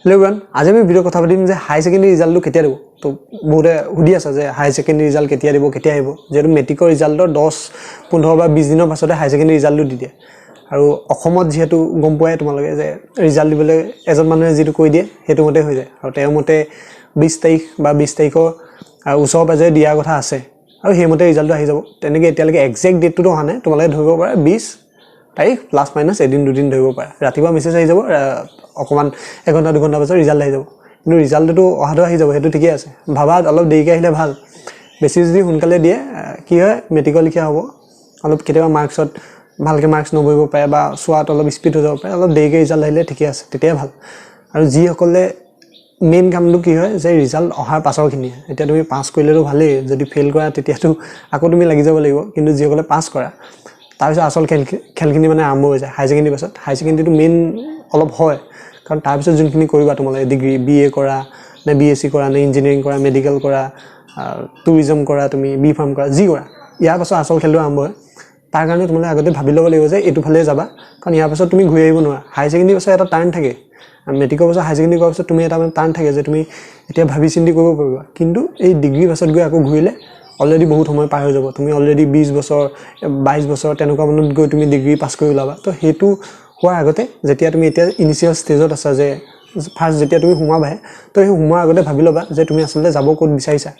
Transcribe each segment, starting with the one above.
Hello everyone, আজি আমি video কথা পাতিম যে হাই সেকেন্ডাৰি ৰিজাল্টটো কেতিয়া দিব তো বহুতে হুদি আছে যে হাই সেকেন্ডাৰি ৰিজাল্ট কেতিয়া দিব কেতিয়া আহিব যেটো মেট্ৰিকৰ ৰিজাল্টৰ 10 15 বা 20 দিনৰ পাছতে হাই সেকেন্ডাৰি ৰিজাল্টটো দি দিয়ে আৰু অসমত যেহেতু গম পোৱাই তোমালোকে যে ৰিজাল্ট দিবলৈ এজন মানুহে যেটো কৈ দিয়ে হেতু মতে হৈ যায় আৰু তেওঁৰ মতে 20 তাৰিখ বা 20 তাৰিখৰ ওচৰ পাজে দিয়া কথা আছে আৰু হেমতে ৰিজাল্টটো আহি যাব তেনেকৈ এতিয়ালৈকে এক্সাক্ট ডেটটো অহা নাই তোমালোকে ধৰিব পাৰা 20 তাৰিখ প্লাস মাইনাস এদিন দুদিন ধৰিব পাৰা ৰাতিপুৱা মেছেজ আহি যাব অকমান 1 ঘণ্টা 2 ঘণ্টা পাছত ৰিজাল্ট আহি যাব কিন্তু ৰিজাল্টটো অহাটো আহি যাব হেতু ঠিকই আছে ভাবা অলপ দেৰিকৈ আহিলে ভাল বেছি যদি সোনকালে দিয়ে কি হয় মেট্ৰিকৰ লিখা হ'ব অলপ কেতিয়াবা মাৰ্কছত ভালকে মাৰ্কছ নবহিব পাৰে বা সোৱাত অলপ স্পিড হৈ যাব পাৰে অলপ দেৰিকৈ ৰিজাল্ট আহিলে ঠিকই আছে তেতিয়া ভাল আৰু যি সকলে মেইন কামটো কি হয় যে ৰিজাল্ট অহাৰ পাছৰখিনি এতিয়া তুমি পাস কৰিলেতো ভালেই যদি ফেল কৰা তেতিয়াতো আকৌ তুমি লাগি যাব লাগিব কিন্তু যি সকলে পাস কৰা তাৰপিছত আসল খেলখিনি মানে আৰম্ভ হৈ যায় হাই সেকেন্ডাৰি পাছত হাই সেকেন্ডাৰিটো মেইন অলপ হয় কাৰণ তাৰপিছত যোনখিনি কৰিবা তোমালোকে ডিগ্ৰী বিএ কৰা নে বিএসসি কৰা নে ইঞ্জিনিয়াৰিং কৰা মেডিকেল কৰা টুৰিজম কৰা তুমি বি ফাৰ্ম কৰা যি কৰা ইয়াৰ পাছত আসল খেলটো আৰম্ভ হয় তাৰ কাৰণে তোমালোকে আগতে ভাবি ল'ব লাগিব যে এইটো ফালে যাবা কাৰণ ইয়াৰ পাছত তুমি ঘূৰি আহিব নোৱাৰা হাই সেকেন্ডাৰি পাছত এটা টাৰ্ণ থাকে মেট্ৰিকৰ পাছত হাই সেকেন্ডাৰি কৰাৰ পাছত তুমি এটা টাৰ্ণ থাকে যে তুমি এতিয়া ভাবি চিন্তি কৰিব পাৰিবা কিন্তু এই ডিগ্ৰী পাছত গৈ আকৌ ঘূৰিলে অলৰেডি বহুত সময় পাৰ হৈ যাব তুমি অলৰেডি 20 বছৰ 22 বছৰ তেনেকুৱা মানত গৈ তুমি ডিগ্ৰী পাস কৰি ওলাবা তো হেতু হোৱাৰ আগতে যেতিয়া তুমি এতিয়া ইনিশিয়াল ষ্টেজত আছা যে ফাৰ্স্ট যেতিয়া তুমি সোমাবাহে তো এই সোমোৱাৰ আগতে ভাবি ল'বা যে তুমি আসলে যাব ক'ত বিচাৰিছা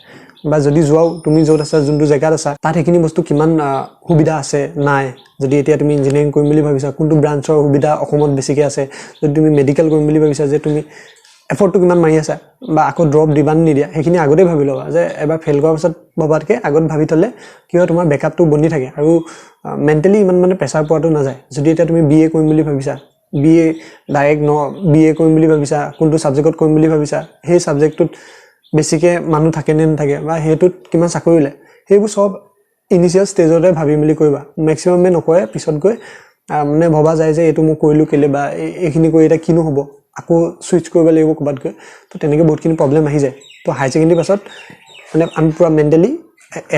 বা যদি যোৱাও তুমি য'ত আছা যোনটো জেগাত আছা তাত হেখিনি বস্তু কিমান সুবিধা আছে নাই যদি এতিয়া তুমি ইঞ্জিনিয়াৰিং কৰিম বুলি ভাবিছা কোনটো ব্ৰাঞ্চৰ সুবিধা অসমত বেছিকৈ আছে যদি তুমি মেডিকেল কৰিম বুলি ভাবিছা যে তুমি এফৰ্টটো কিমান মাৰি আছা বা আকৌ ড্ৰপ দিবা নিদিয়া হেখিনি আগতে ভাবি ল'বা যে এবাৰ ফেল কৰাৰ পাছত ভাবাতকে আগত ভাবি থলে কি হয় তোমাৰ ব্যাকআপটো বনি থাকে আৰু মেন্টালি ইমান মানে প্ৰেছাৰ পোৱাটো নাযায় যদি এতিয়া তুমি বিএ কৰিম বুলি ভাবিছা বিএ ডাইৰেক্ট বিএ কৰিম বুলি ভাবিছা কোনটো সাবজেক্টত কৰিম বুলি ভাবিছা সেই সাবজেক্টটোত বেছিকে মানুহ থাকে নে নাথাকে বা হেতুত কিমান চাকৰি ওলাই হেবোৰ সব ইনিশিয়াল ষ্টেজতে ভাবি মিলি কৰিবা ম্যাক্সিমামে নকৰে পিছত গৈ মানে ভবা যায় যে এটো মই কৰিলো কেলে বা এইখিনি কৰি এটা কিনো হ'ব আকৌ সুইচ কৰিব লাগিব কবাত গৈ তো তেনেকৈ বহুতখিনি প্ৰবলেম আহি যায় তো হাই সেকেন্ডাৰি পাছত মানে আমি পুৰা মেন্টালি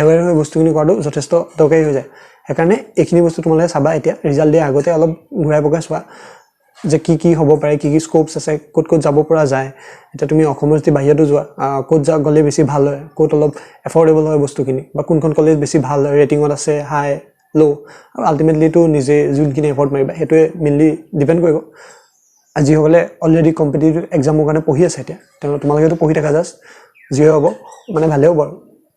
এৱেৰ হৈ বস্তুখিনি কৰাটো যথেষ্ট দৰকাৰী হৈ যায় সেইকাৰণে এইখিনি বস্তু তোমালোকে চাবা এতিয়া ৰিজাল্ট দিয়া আগতে অলপ ঘূৰাই পকাই চোৱা যে কি হ'ব পাৰে কি স্কোপছ আছে ক'ত যাব পৰা যায় এটা তুমি অসমৰ যদি বাহিৰতো যোৱা ক'ত গ'লে বেছি ভাল হয় ক'ত অলপ এফৰ্ডেবল হয় বস্তুখিনি বা কোনখন কলেজ বেছি ভাল হয় ৰেটিংত আছে হাই লো আৰু আলটিমেটলি তো নিজে যোনখিনি এফৰ্ট মাৰিবা হেতুৱে মেইনলি ডিপেন্ড কৰিব আজি হ'লে অলৰেডি কম্পিটিটিভ এক্সামৰ কাৰণে পঢ়ি আছে এতিয়া তোমালোকেতো পঢ়ি থাকা জাস্ট যি হ'ব মানে ভালে হ'ব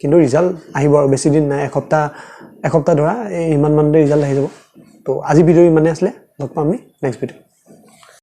কিন্তু ৰিজাল্ট আহিব আৰু বেছি দিন নাই এসপ্তাহ ধৰা ইমান মানতে ৰিজাল্ট আহি যাব তো আজি ভিডিও ইমানে আছিলে লগ পাম আমি নেক্সট ভিডিও